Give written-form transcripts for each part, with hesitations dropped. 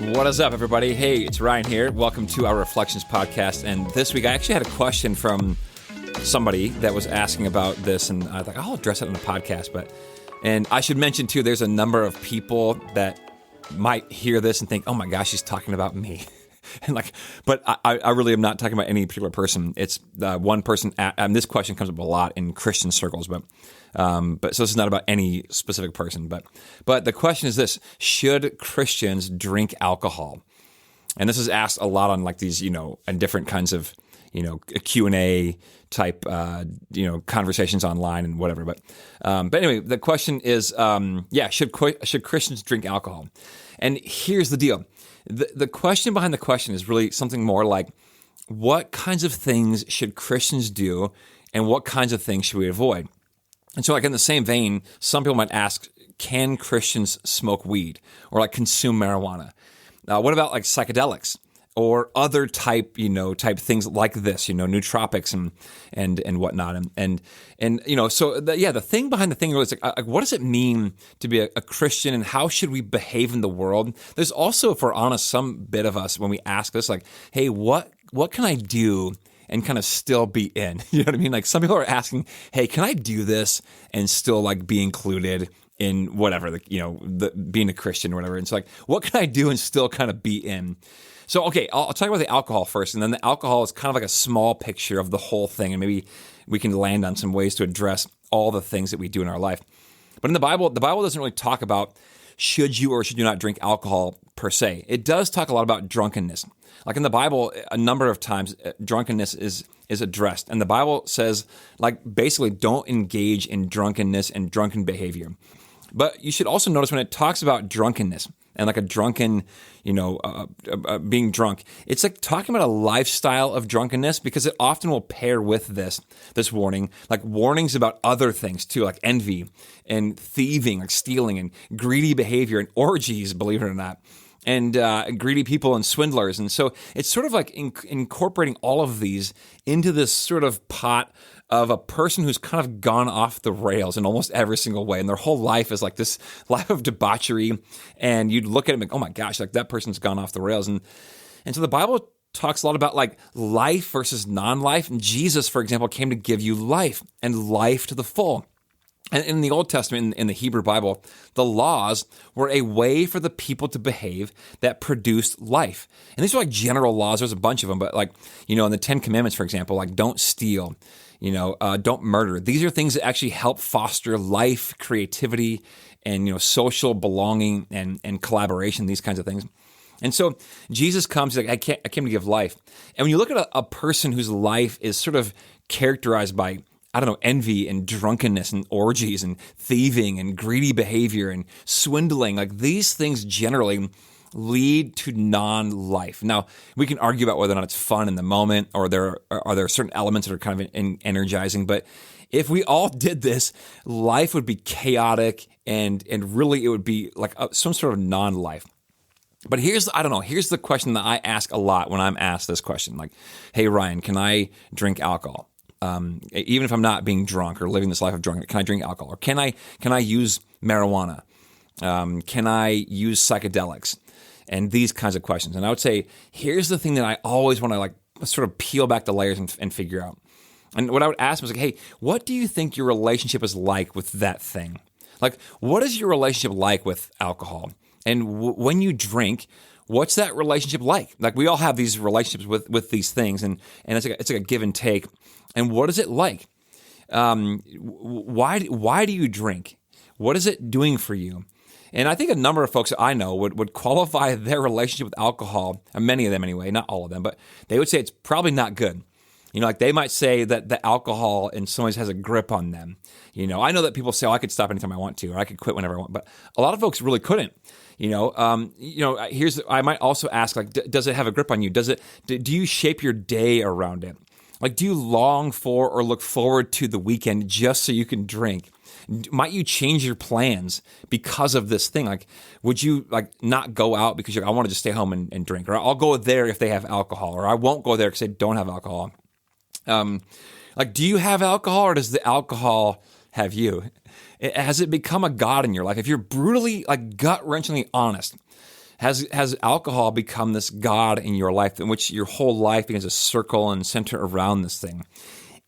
What is up, everybody? Hey, it's Ryan here. Welcome to our Reflections podcast. And this week, I actually had a question from somebody that was asking about this, and I thought, I'll address it on the podcast. And I should mention, too, there's a number of people that might hear this and think, oh my gosh, he's talking about me. But I really am not talking about any particular person. It's one person, and this question comes up a lot in Christian circles, but so this is not about any specific person. But the question is this: should Christians drink alcohol? And this is asked a lot on like these, and different kinds of, Q&A type, conversations online and whatever. But anyway, the question is, should Christians drink alcohol? And here's the deal. The question behind the question is really something more like, what kinds of things should Christians do and what kinds of things should we avoid? And so like in the same vein, some people might ask, can Christians smoke weed or like consume marijuana? What about like psychedelics or other type things like this, nootropics and whatnot. The thing behind the thing really is like, what does it mean to be a Christian and how should we behave in the world? There's also, if we're honest, some bit of us when we ask this, like, hey, what can I do and kind of still be in? You know what I mean? Like some people are asking, hey, can I do this and still like be included in whatever, being a Christian or whatever? And so like, what can I do and still kind of be in? So, okay, I'll talk about the alcohol first, and then the alcohol is kind of like a small picture of the whole thing, and maybe we can land on some ways to address all the things that we do in our life. But in the Bible doesn't really talk about should you or should you not drink alcohol per se. It does talk a lot about drunkenness. Like in the Bible, a number of times, drunkenness is addressed. And the Bible says, like, basically don't engage in drunkenness and drunken behavior. But you should also notice when it talks about drunkenness and like a drunken, being drunk, it's like talking about a lifestyle of drunkenness because it often will pair with this warning, like warnings about other things too, like envy and thieving, like stealing and greedy behavior and orgies, believe it or not, and greedy people and swindlers. And so it's sort of like incorporating all of these into this sort of pot of a person who's kind of gone off the rails in almost every single way. And their whole life is like this life of debauchery. And you'd look at them and, oh my gosh, like that person's gone off the rails. And so the Bible talks a lot about like life versus non-life. And Jesus, for example, came to give you life and life to the full. And in the Old Testament, in the Hebrew Bible, the laws were a way for the people to behave that produced life. And these are like general laws. There's a bunch of them, but like, in the 10 Commandments, for example, like don't steal, don't murder. These are things that actually help foster life, creativity, and, social belonging and collaboration, these kinds of things. And so Jesus comes, he's like, I came to give life. And when you look at a person whose life is sort of characterized by, envy and drunkenness and orgies and thieving and greedy behavior and swindling, like these things generally lead to non-life. Now, we can argue about whether or not it's fun in the moment or are there certain elements that are kind of energizing, but if we all did this, life would be chaotic and really it would be like some sort of non-life. But here's the question that I ask a lot when I'm asked this question, like, hey, Ryan, can I drink alcohol? Even if I'm not being drunk or living this life of drunkenness, can I drink alcohol? Or can I use marijuana? Can I use psychedelics? And these kinds of questions. And I would say, here's the thing that I always want to like sort of peel back the layers and figure out. And what I would ask was like, hey, what do you think your relationship is like with that thing? Like, what is your relationship like with alcohol? And when you drink, what's that relationship like? Like we all have these relationships with these things, and it's like a give and take. And what is it like? Why do you drink? What is it doing for you? And I think a number of folks that I know would qualify their relationship with alcohol, and many of them anyway, not all of them, but they would say it's probably not good. Like they might say that the alcohol in some ways has a grip on them. I know that people say, I could stop anytime I want to, or I could quit whenever I want, but a lot of folks really couldn't. I might also ask, like, does it have a grip on you? Do you shape your day around it? Like, do you long for or look forward to the weekend just so you can drink? Might you change your plans because of this thing? Like, would you like not go out because I want to just stay home and drink, or I'll go there if they have alcohol, or I won't go there because they don't have alcohol. Like, do you have alcohol, or does the alcohol have you? Has it become a god in your life? If you're brutally, like, gut-wrenchingly honest, Has alcohol become this god in your life in which your whole life begins to circle and center around this thing?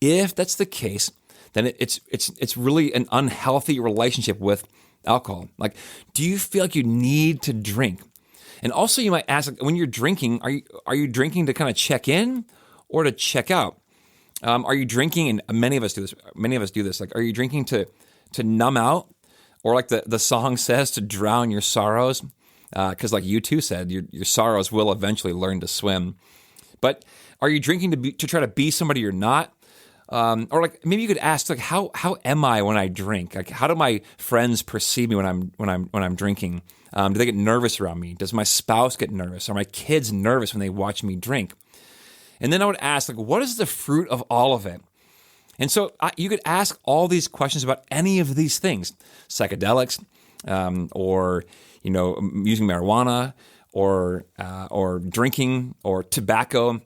If that's the case, then it's really an unhealthy relationship with alcohol. Like, do you feel like you need to drink? And also, you might ask, like, when you're drinking, are you drinking to kind of check in or to check out? Are you drinking? And many of us do this. Many of us do this. Like, are you drinking to numb out, or like the song says, to drown your sorrows? Because like you too said, your sorrows will eventually learn to swim. But are you drinking to try to be somebody you're not? Or like maybe you could ask, like, how am I when I drink? Like, how do my friends perceive me when I'm drinking? Do they get nervous around me? Does my spouse get nervous? Are my kids nervous when they watch me drink? And then I would ask, like, what is the fruit of all of it? And so you could ask all these questions about any of these things: psychedelics, or using marijuana, or drinking, or tobacco,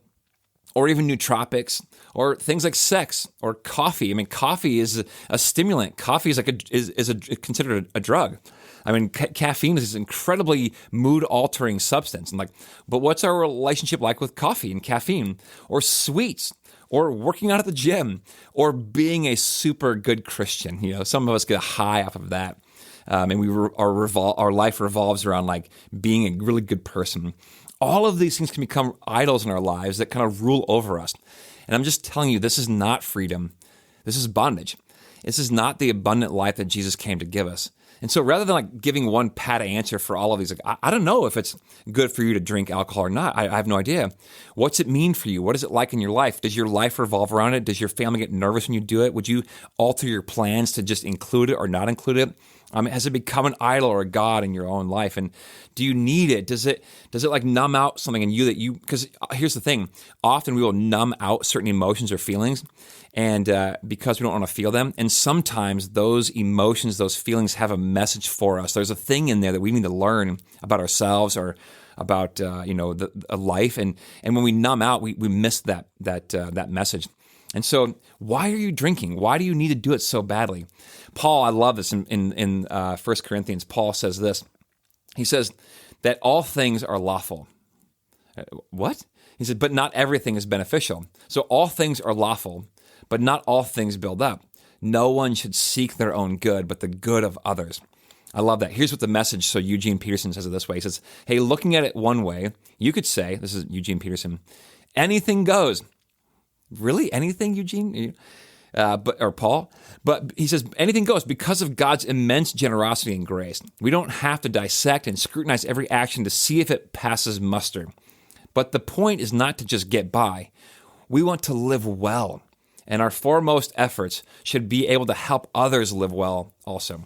or even nootropics, or things like sex or coffee. I mean, coffee is a stimulant. Coffee is considered a drug. I mean, caffeine is this incredibly mood-altering substance. And but what's our relationship like with coffee and caffeine, or sweets, or working out at the gym, or being a super good Christian? Some of us get a high off of that, and our life revolves around like being a really good person. All of these things can become idols in our lives that kind of rule over us. And I'm just telling you, this is not freedom. This is bondage. This is not the abundant life that Jesus came to give us. And so rather than like giving one pat answer for all of these, like, I don't know if it's good for you to drink alcohol or not. I have no idea. What's it mean for you? What is it like in your life? Does your life revolve around it? Does your family get nervous when you do it? Would you alter your plans to just include it or not include it? Has it become an idol or a god in your own life? And do you need it? Does it like numb out something in you because here's the thing, often we will numb out certain emotions or feelings, and because we don't want to feel them. And sometimes those emotions, those feelings have a message for us. There's a thing in there that we need to learn about ourselves or about a life. And when we numb out, we miss that message. And so why are you drinking? Why do you need to do it so badly? Paul, I love this in 1 Corinthians. Paul says this. He says that all things are lawful. What? He said, but not everything is beneficial. So all things are lawful, but not all things build up. No one should seek their own good, but the good of others. I love that. Here's what the message, so Eugene Peterson says it this way. He says, hey, looking at it one way, you could say, this is Eugene Peterson, anything goes. Really? Anything, Eugene? Or Paul? But he says, anything goes because of God's immense generosity and grace. We don't have to dissect and scrutinize every action to see if it passes muster. But the point is not to just get by. We want to live well. And our foremost efforts should be able to help others live well also.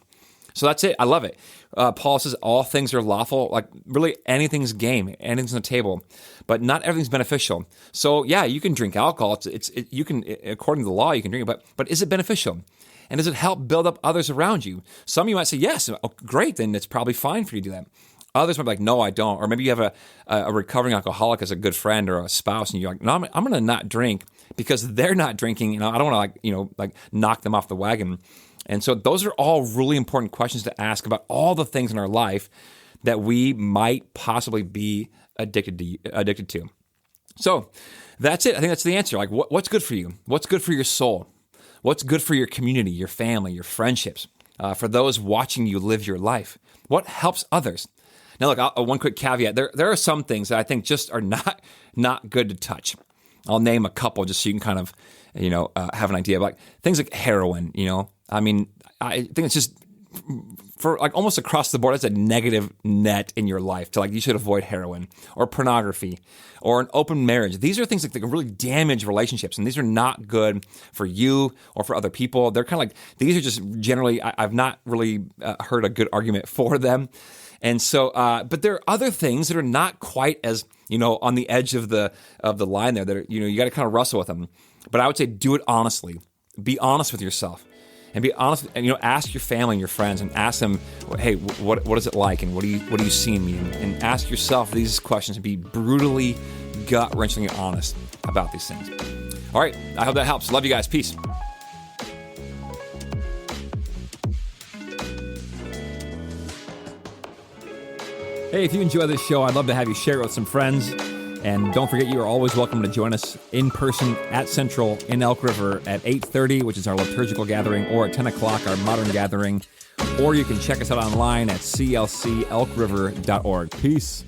So that's it. I love it. Paul says all things are lawful. Like really anything's game, anything's on the table, but not everything's beneficial. So yeah, you can drink alcohol. You can, according to the law, you can drink it, but is it beneficial? And does it help build up others around you? Some of you might say yes. Oh, great, then it's probably fine for you to do that. Others might be like, no, I don't. Or maybe you have a recovering alcoholic as a good friend or a spouse, and you're like, no, I'm going to not drink because they're not drinking. I don't want to knock them off the wagon. And so those are all really important questions to ask about all the things in our life that we might possibly be addicted to. So that's it. I think that's the answer. Like, what's good for you? What's good for your soul? What's good for your community, your family, your friendships, for those watching you live your life? What helps others? Now, look, one quick caveat. There are some things that I think just are not good to touch. I'll name a couple just so you can kind of, have an idea. Like things like heroin, I mean, I think it's just for like almost across the board, that's a negative net in your life to like, you should avoid heroin or pornography or an open marriage. These are things that can really damage relationships, and these are not good for you or for other people. They're kind of like, these are just generally, I've not really heard a good argument for them. And so, but there are other things that are not quite as, on the edge of the line there that are, you got to kind of wrestle with them. But I would say do it honestly. Be honest with yourself. And be honest, and ask your family and your friends, and ask them, hey, what is it like, and what do you see in me, and ask yourself these questions, and be brutally, gut-wrenchingly honest about these things. All right, I hope that helps. Love you guys. Peace. Hey, if you enjoy this show, I'd love to have you share it with some friends. And don't forget, you are always welcome to join us in person at Central in Elk River at 8:30, which is our liturgical gathering, or at 10 o'clock, our modern gathering. Or you can check us out online at clcelkriver.org. Peace.